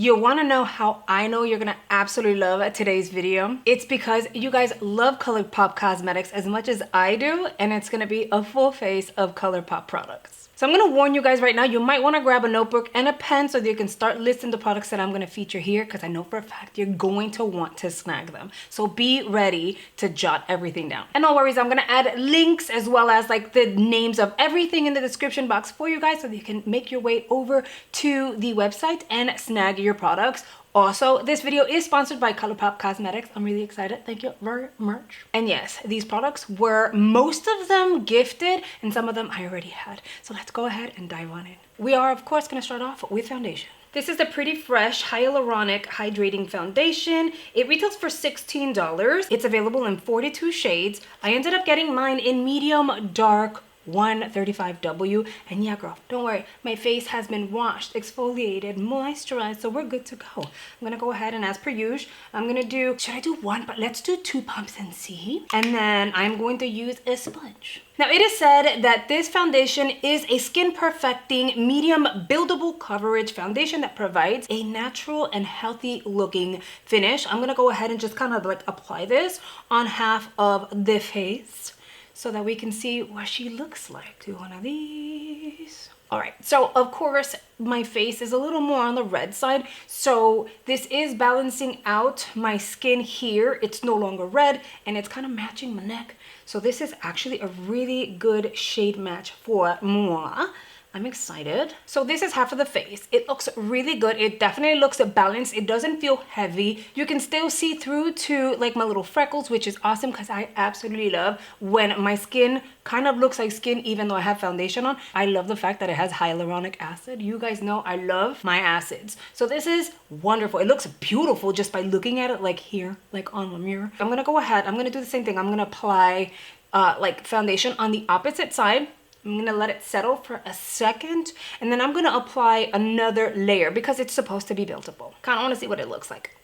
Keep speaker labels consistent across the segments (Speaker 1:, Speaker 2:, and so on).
Speaker 1: You want to know how I know you're going to absolutely love today's video? It's because you guys love Colourpop cosmetics as much as I do, and it's going to be a full face of Colourpop products. So I'm going to warn you guys right now, you might want to grab a notebook and a pen so that you can start listing the products that I'm going to feature here, because I know for a fact you're going to want to snag them. So be ready to jot everything down. And no worries, I'm going to add links as well as like the names of everything in the description box for you guys so that you can make your way over to the website and snag your products. Also, this video is sponsored by Colourpop Cosmetics. I'm really excited. Thank you very much. And yes, these products were most of them gifted and some of them I already had. So let's go ahead and dive on in. We are, of course, going to start off with foundation. This is the Pretty Fresh Hyaluronic Hydrating Foundation. It retails for $16. It's available in 42 shades. I ended up getting mine in medium dark 135W, and yeah girl, don't worry, my face has been washed, exfoliated, moisturized, so we're good to go. I'm gonna go ahead and, as per usual, I'm gonna do, should I do one, but let's do 2 pumps and see. And then I'm going to use a sponge. Now it is said that this foundation is a skin perfecting medium buildable coverage foundation that provides a natural and healthy looking finish. I'm gonna go ahead and just kind of like apply this on half of the face so that we can see what she looks like. Do one of these. All right, so of course my face is a little more on the red side, so this is balancing out my skin here. It's no longer red and it's kind of matching my neck. So this is actually a really good shade match for moi. I'm excited. So this is half of the face. It looks really good. It definitely looks balanced. It doesn't feel heavy. You can still see through to like my little freckles, which is awesome because I absolutely love when my skin kind of looks like skin even though I have foundation on. I love the fact that it has hyaluronic acid. You guys know I love my acids. So this is wonderful. It looks beautiful just by looking at it, like here, like on the mirror. I'm gonna go ahead. I'm gonna do the same thing. I'm gonna apply like foundation on the opposite side. I'm gonna let it settle for a second, and then I'm gonna apply another layer because it's supposed to be buildable. Kind of want to see what it looks like.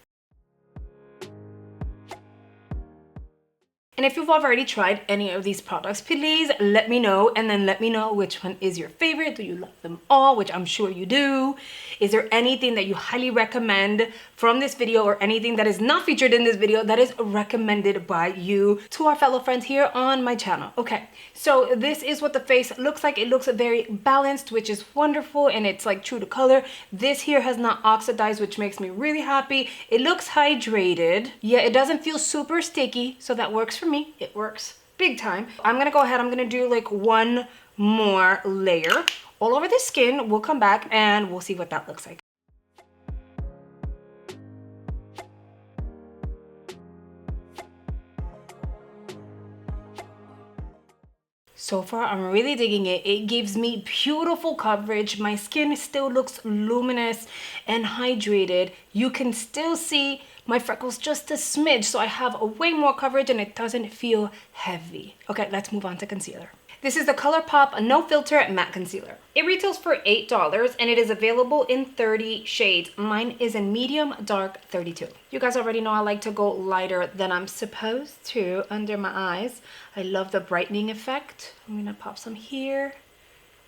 Speaker 1: And if you've already tried any of these products, please let me know, and then let me know which one is your favorite. Do you love them all? Which I'm sure you do. Is there anything that you highly recommend from this video, or anything that is not featured in this video that is recommended by you to our fellow friends here on my channel? Okay, so this is what the face looks like. It looks very balanced, which is wonderful, and it's like true to color. This here has not oxidized, which makes me really happy. It looks hydrated. Yeah, it doesn't feel super sticky, so that works for me. It works big time. I'm gonna go ahead, I'm gonna do like one more layer all over the skin. We'll come back and we'll see what that looks like. So far, I'm really digging it. It gives me beautiful coverage. My skin still looks luminous and hydrated. You can still see my freckles just a smidge, so I have a way more coverage and it doesn't feel heavy. Okay, let's move on to concealer. This is the Colourpop No Filter Matte Concealer. It retails for $8 and it is available in 30 shades. Mine is in medium dark 32. You guys already know I like to go lighter than I'm supposed to under my eyes. I love the brightening effect. I'm gonna pop some here.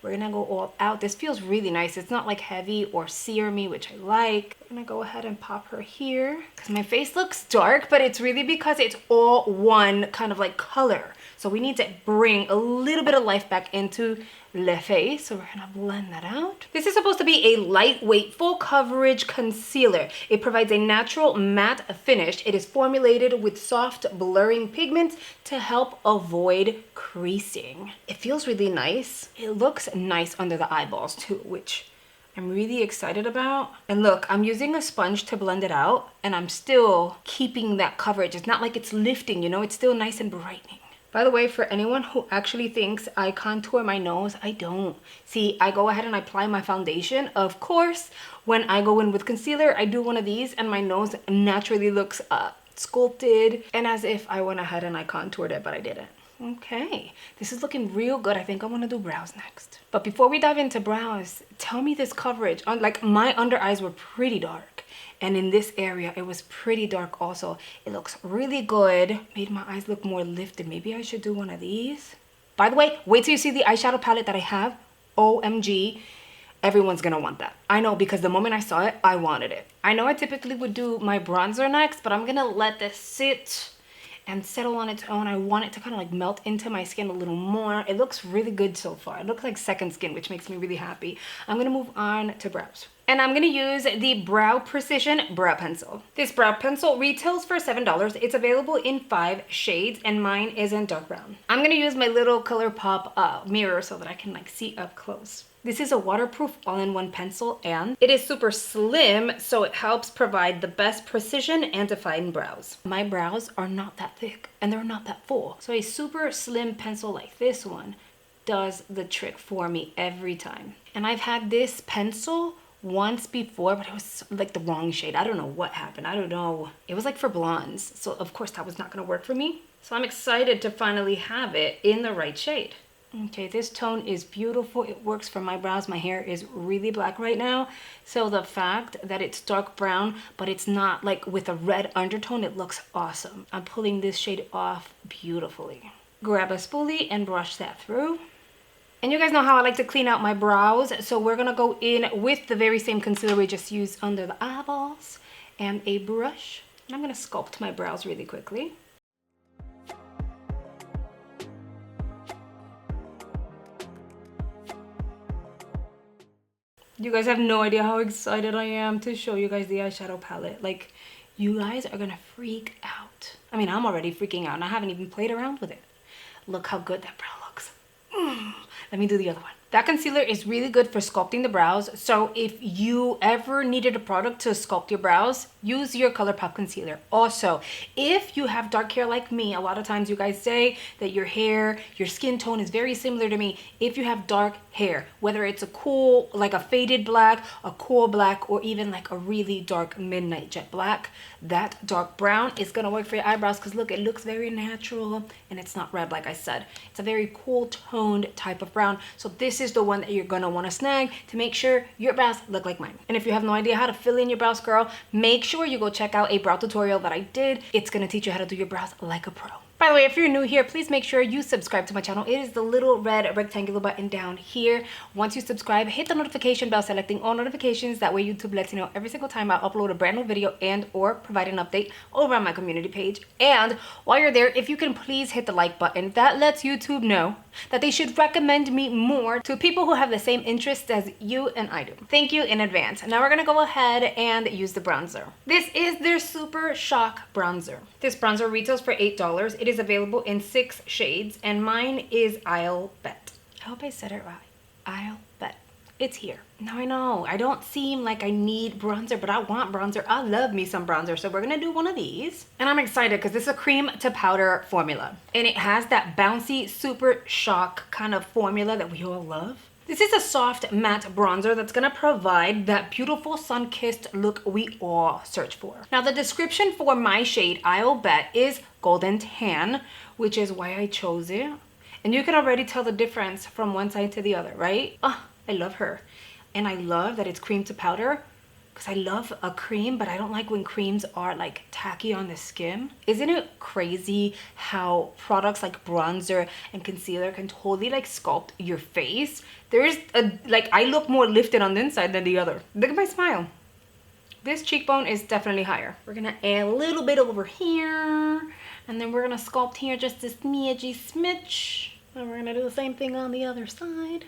Speaker 1: We're gonna go all out. This feels really nice. It's not like heavy or serumy, which I like. I'm gonna go ahead and pop her here because my face looks dark, but it's really because it's all one kind of like color. So we need to bring a little bit of life back into the face. So we're gonna blend that out. This is supposed to be a lightweight, full coverage concealer. It provides a natural matte finish. It is formulated with soft blurring pigments to help avoid creasing. It feels really nice. It looks nice under the eyeballs too, which I'm really excited about. And look, I'm using a sponge to blend it out, and I'm still keeping that coverage. It's not like it's lifting, you know, it's still nice and brightening. By the way, for anyone who actually thinks I contour my nose, I don't. See, I go ahead and I apply my foundation. Of course, when I go in with concealer, I do one of these and my nose naturally looks sculpted and as if I went ahead and I contoured it, but I didn't. Okay, this is looking real good. I think I want to do brows next. But before we dive into brows, tell me this coverage. Like, my under eyes were pretty dark, and in this area it was pretty dark also. It looks really good. Made my eyes look more lifted. Maybe I should do one of these. By the way, wait till you see the eyeshadow palette that I have. OMG. everyone's gonna want that. I know, because the moment I saw it, I wanted it. I know I typically would do my bronzer next, but I'm gonna let this sit and settle on its own. I want it to kind of like melt into my skin a little more. It looks really good so far. It looks like second skin, which makes me really happy. I'm gonna move on to brows. And I'm gonna use the Brow Precision Brow Pencil. This brow pencil retails for $7. It's available in 5 shades, and mine is in dark brown. I'm gonna use my little Colourpop mirror so that I can like see up close. This is a waterproof all-in-one pencil, and it is super slim, so it helps provide the best precision and define brows. My brows are not that thick and they're not that full, so a super slim pencil like this one does the trick for me every time. And I've had this pencil once before, but it was like the wrong shade. I don't know what happened. I don't know. It was like for blondes, so of course that was not gonna work for me. So I'm excited to finally have it in the right shade. Okay, this tone is beautiful. It works for my brows. My hair is really black right now, so the fact that it's dark brown but it's not like with a red undertone, it looks awesome. I'm pulling this shade off beautifully. Grab a spoolie and brush that through. And you guys know how I like to clean out my brows, so we're gonna go in with the very same concealer we just used under the eyeballs and a brush. And I'm gonna sculpt my brows really quickly. You guys have no idea how excited I am to show you guys the eyeshadow palette. Like, you guys are gonna freak out. I mean, I'm already freaking out and I haven't even played around with it. Look how good that brow looks. Let me do the other one. That concealer is really good for sculpting the brows. So if you ever needed a product to sculpt your brows, use your Colourpop concealer. Also, if you have dark hair like me, a lot of times you guys say that your hair, your skin tone is very similar to me. If you have dark hair, whether it's a cool, like a faded black, a cool black, or even like a really dark midnight jet black, that dark brown is gonna work for your eyebrows, because look, it looks very natural and it's not red like I said. It's a very cool toned type of brown. So this is the one that you're gonna wanna snag to make sure your brows look like mine. And if you have no idea how to fill in your brows, girl, make sure you go check out a brow tutorial that I did. It's gonna teach you how to do your brows like a pro. By the way, if you're new here, please make sure you subscribe to my channel. It is the little red rectangular button down here. Once you subscribe, hit the notification bell selecting all notifications. That way YouTube lets you know every single time I upload a brand new video and or provide an update over on my community page. And while you're there, if you can please hit the like button, that lets YouTube know that they should recommend me more to people who have the same interests as you and I do. Thank you in advance. Now we're gonna go ahead and use the bronzer. This is their Super Shock bronzer. This bronzer retails for $8. It is available in 6 shades, and mine is I'll Bet. I hope I said it right. I'll Bet. It's here. Now I know I don't seem like I need bronzer, but I want bronzer. I love me some bronzer, so we're gonna do one of these. And I'm excited because this is a cream to powder formula, and it has that bouncy Super Shock kind of formula that we all love. This is a soft matte bronzer that's gonna provide that beautiful sun-kissed look we all search for. Now the description for my shade, I'll Bet, is golden tan, which is why I chose it. And you can already tell the difference from one side to the other, right? Oh, I love her. And I love that it's cream to powder, because I love a cream, but I don't like when creams are like tacky on the skin. Isn't it crazy how products like bronzer and concealer can totally like sculpt your face? There's a, like, I look more lifted on the inside than the other. Look at my smile. This cheekbone is definitely higher. We're gonna add a little bit over here, and then we're gonna sculpt here just this smidgy smidge. And we're gonna do the same thing on the other side.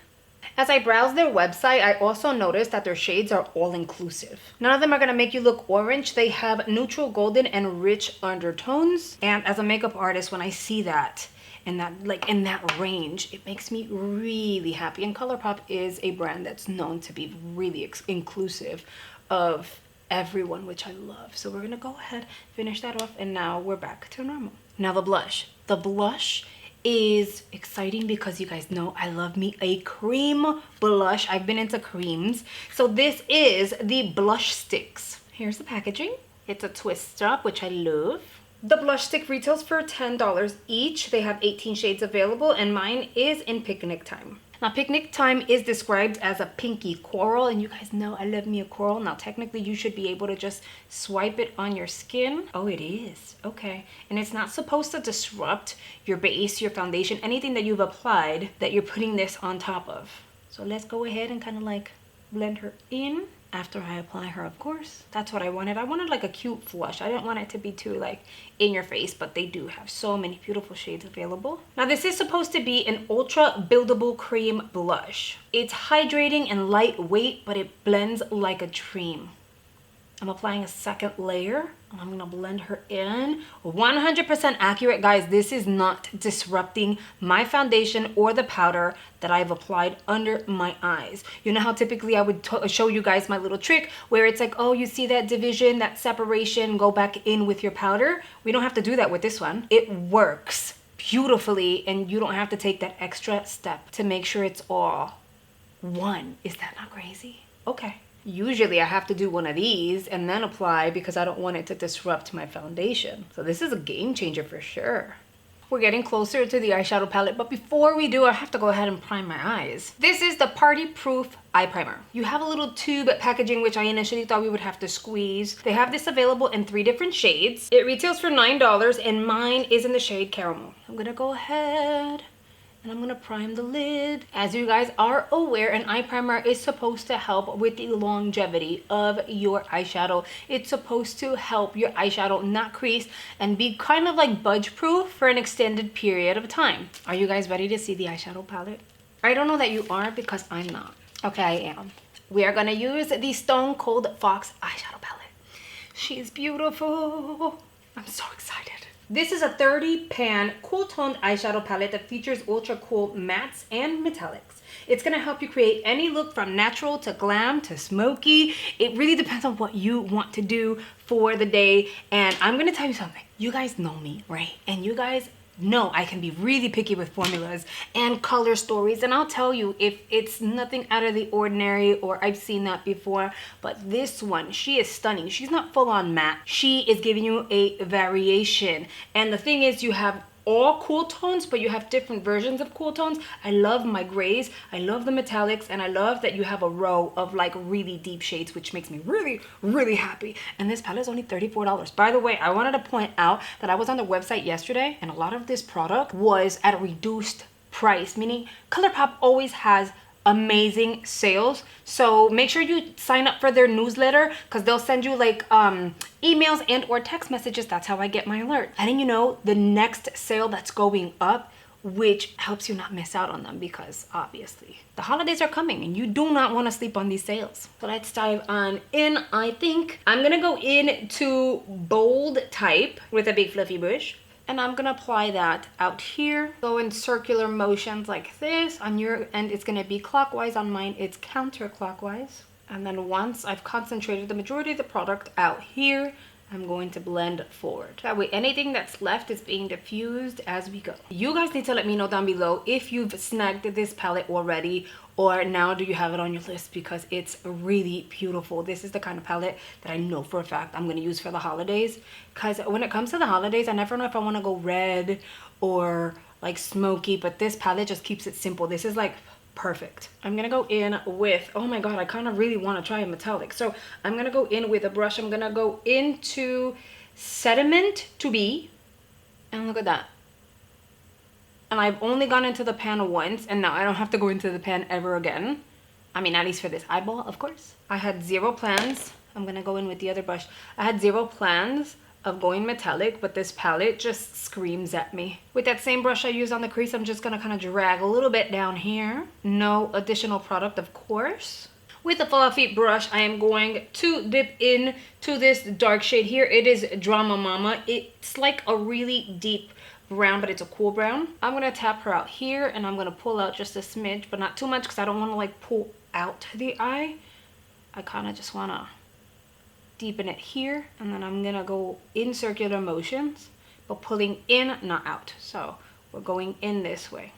Speaker 1: As I browse their website, I also noticed that their shades are all inclusive. None of them are gonna make you look orange. They have neutral golden and rich undertones. And as a makeup artist, when I see that in that range, it makes me really happy. And Colourpop is a brand that's known to be really inclusive of everyone, which I love. So we're gonna go ahead, finish that off, and now we're back to normal. Now the blush. The blush is exciting because you guys know I love me a cream blush. I've been into creams. So this is the blush sticks. Here's the packaging. It's a twist strap, which I love. The blush stick retails for $10 each. They have 18 shades available, and mine is in Picnic Time. Now, Picnic Time is described as a pinky coral, and you guys know I love me a coral. Now, technically, you should be able to just swipe it on your skin. Oh, it is. Okay. And it's not supposed to disrupt your base, your foundation, anything that you've applied that you're putting this on top of. So let's go ahead and kind of like blend her in after I apply her, of course. That's what I wanted. I wanted like a cute flush. I didn't want it to be too like in your face, but they do have so many beautiful shades available. Now this is supposed to be an ultra buildable cream blush. It's hydrating and lightweight, but it blends like a dream. I'm applying a second layer. I'm gonna blend her in. 100% accurate, guys. This is not disrupting my foundation or the powder that I've applied under my eyes. You know how typically I would show you guys my little trick where it's like, oh, you see that division, that separation, go back in with your powder. We don't have to do that with this one. It works beautifully, and you don't have to take that extra step to make sure it's all one. Is that not crazy? Okay. Usually I have to do one of these and then apply because I don't want it to disrupt my foundation. So this is a game changer for sure. We're getting closer to the eyeshadow palette, but before we do, I have to go ahead and prime my eyes. This is the Party Proof Eye Primer. You have a little tube packaging, which I initially thought we would have to squeeze. They have this available in 3 different shades. It retails for $9 and mine is in the shade Caramel. I'm gonna go ahead and I'm gonna prime the lid. As you guys are aware, an eye primer is supposed to help with the longevity of your eyeshadow. It's supposed to help your eyeshadow not crease and be kind of like budge proof for an extended period of time. Are you guys ready to see the eyeshadow palette? I don't know that you are because I'm not. Okay, I am. We are gonna use the Stone Cold Fox eyeshadow palette. She's beautiful. I'm so excited. This is a 30 pan cool toned eyeshadow palette that features ultra cool mattes and metallics. It's gonna help you create any look from natural to glam to smoky. It really depends on what you want to do for the day. And I'm gonna tell you something. You guys know me, right? And you guys know I can be really picky with formulas and color stories, and I'll tell you if it's nothing out of the ordinary or I've seen that before, but this one, she is stunning. She's not full on matte. She is giving you a variation, and the thing is, you have all cool tones, but you have different versions of cool tones. I love my grays, I love the metallics, and I love that you have a row of like really deep shades, which makes me really, really happy. And this palette is only $34. By the way, I wanted to point out that I was on the website yesterday and a lot of this product was at a reduced price, meaning Colourpop always has amazing sales. So make sure you sign up for their newsletter because they'll send you like emails and or text messages. That's how I get my alert. Letting you know the next sale that's going up, which helps you not miss out on them because obviously the holidays are coming and you do not want to sleep on these sales. So let's dive on in. I think I'm gonna go into bold type with a big fluffy brush. And I'm gonna apply that out here. Go in circular motions like this. On your end, it's gonna be clockwise. On mine, it's counterclockwise. And then once I've concentrated the majority of the product out here, I'm going to blend forward. That way, anything that's left is being diffused as we go. You guys need to let me know down below if you've snagged this palette already, or now do you have it on your list, because it's really beautiful. This is the kind of palette that I know for a fact I'm gonna use for the holidays, because when it comes to the holidays, I never know if I wanna go red or like smoky, but this palette just keeps it simple. This is like perfect. I'm gonna go in with, oh my god, I kind of really want to try a metallic. So I'm gonna go in with a brush. I'm gonna go into Sediment to Be, and look at that. And I've only gone into the pan once, and now I don't have to go into the pan ever again. I mean, at least for this eyeball, of course. I had zero plans. I'm gonna go in with the other brush. I had zero plans of going metallic, but this palette just screams at me. With that same brush I used on the crease, I'm just gonna kind of drag a little bit down here. No additional product, of course. With a fluffy brush, I am going to dip in to this dark shade here. It is Drama Mama. It's like a really deep brown, but it's a cool brown. I'm gonna tap her out here, and I'm gonna pull out just a smidge, but not too much because I don't want to like pull out the eye. I kind of just want to deepen it here, and then I'm gonna go in circular motions, but pulling in, not out. So we're going in this way.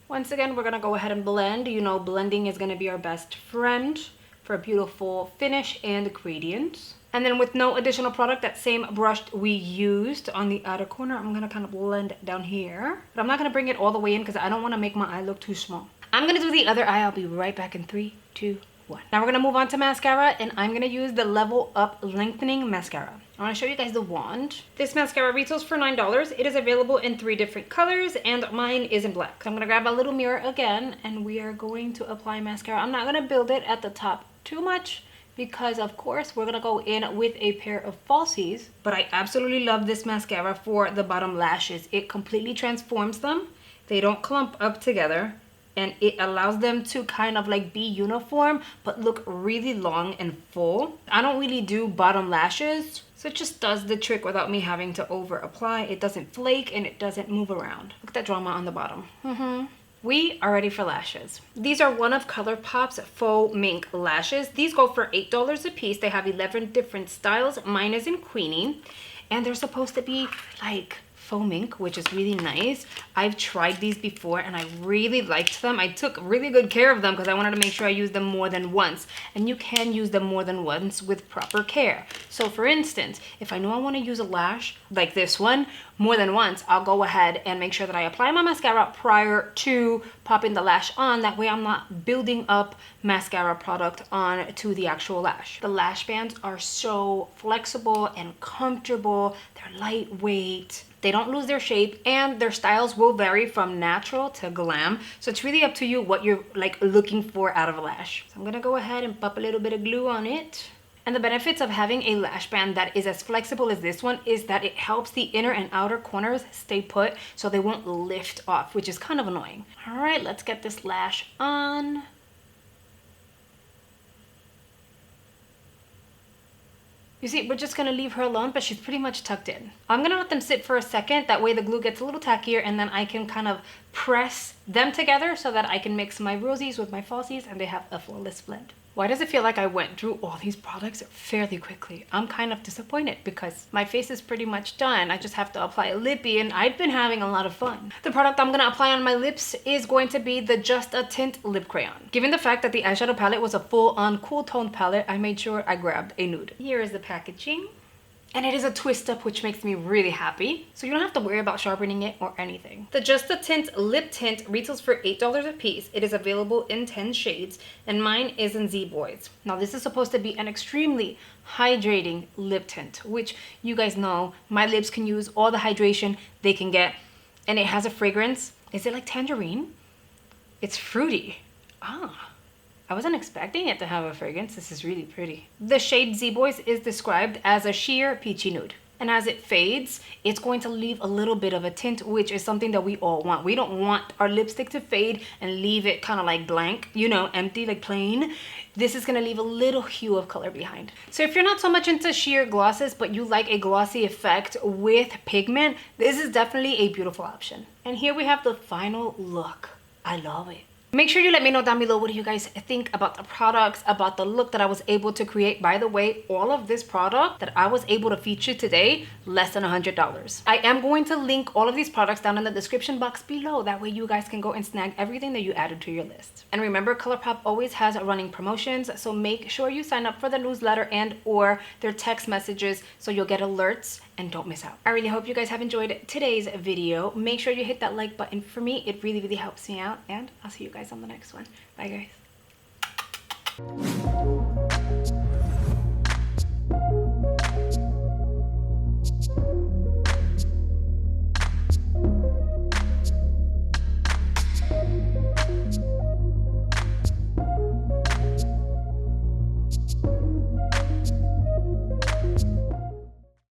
Speaker 1: Once again, we're gonna go ahead and blend. You know, blending is gonna be our best friend for a beautiful finish and gradients. And then with no additional product, that same brush we used on the outer corner, I'm gonna kind of blend down here. But I'm not gonna bring it all the way in because I don't wanna make my eye look too small. I'm gonna do the other eye. I'll be right back in 3, 2, one. Now we're gonna move on to mascara, and I'm gonna use the Level Up Lengthening Mascara. I wanna show you guys the wand. This mascara retails for $9. It is available in 3 different colors, and mine is in black. So I'm gonna grab a little mirror again, and we are going to apply mascara. I'm not gonna build it at the top too much, because of course we're gonna go in with a pair of falsies. But I absolutely love this mascara for the bottom lashes. It completely transforms them. They don't clump up together, and it allows them to kind of like be uniform but look really long and full. I don't really do bottom lashes, so it just does the trick without me having to over apply. It doesn't flake and it doesn't move around. Look at that drama on the bottom. We are ready for lashes. These are one of Colourpop's faux mink lashes. These go for $8 a piece. They have 11 different styles. Mine is in Queenie, and they're supposed to be like faux mink, which is really nice. I've tried these before and I really liked them. I took really good care of them because I wanted to make sure I used them more than once, and you can use them more than once with proper care. So for instance, if I know I want to use a lash like this one more than once, I'll go ahead and make sure that I apply my mascara prior to popping the lash on. That way I'm not building up mascara product on to the actual lash. The lash bands are so flexible and comfortable. They're lightweight. They don't lose their shape, and their styles will vary from natural to glam. So it's really up to you what you're like looking for out of a lash. So I'm gonna go ahead and pop a little bit of glue on it. And the benefits of having a lash band that is as flexible as this one is that it helps the inner and outer corners stay put so they won't lift off, which is kind of annoying. All right, let's get this lash on. You see, we're just gonna leave her alone, but she's pretty much tucked in. I'm gonna let them sit for a second. That way the glue gets a little tackier, and then I can kind of press them together so that I can mix my rosies with my falsies and they have a flawless blend. Why does it feel like I went through all these products fairly quickly? I'm kind of disappointed because my face is pretty much done. I just have to apply a lippy, and I've been having a lot of fun. The product I'm gonna apply on my lips is going to be the Just a Tint Lip Crayon. Given the fact that the eyeshadow palette was a full-on cool tone palette, I made sure I grabbed a nude. Here is the packaging. And it is a twist up, which makes me really happy. So you don't have to worry about sharpening it or anything. The Just a Tint Lip Tint retails for $8 a piece. It is available in 10 shades, and mine is in Z Boys. Now this is supposed to be an extremely hydrating lip tint, which you guys know my lips can use all the hydration they can get. And it has a fragrance. Is it like tangerine? It's fruity. I wasn't expecting it to have a fragrance. This is really pretty. The shade Z Boys is described as a sheer peachy nude. And as it fades, it's going to leave a little bit of a tint, which is something that we all want. We don't want our lipstick to fade and leave it kind of like blank, you know, empty, like plain. This is gonna leave a little hue of color behind. So if you're not so much into sheer glosses, but you like a glossy effect with pigment, this is definitely a beautiful option. And here we have the final look. I love it. Make sure you let me know down below, what do you guys think about the products, about the look that I was able to create. By the way, all of this product that I was able to feature today, less than $100. I am going to link all of these products down in the description box below. That way you guys can go and snag everything that you added to your list. And remember, Colourpop always has running promotions, so make sure you sign up for the newsletter and or their text messages so you'll get alerts and don't miss out. I really hope you guys have enjoyed today's video. Make sure you hit that like button for me. It really, really helps me out, and I'll see you guys on the next one. Bye, guys.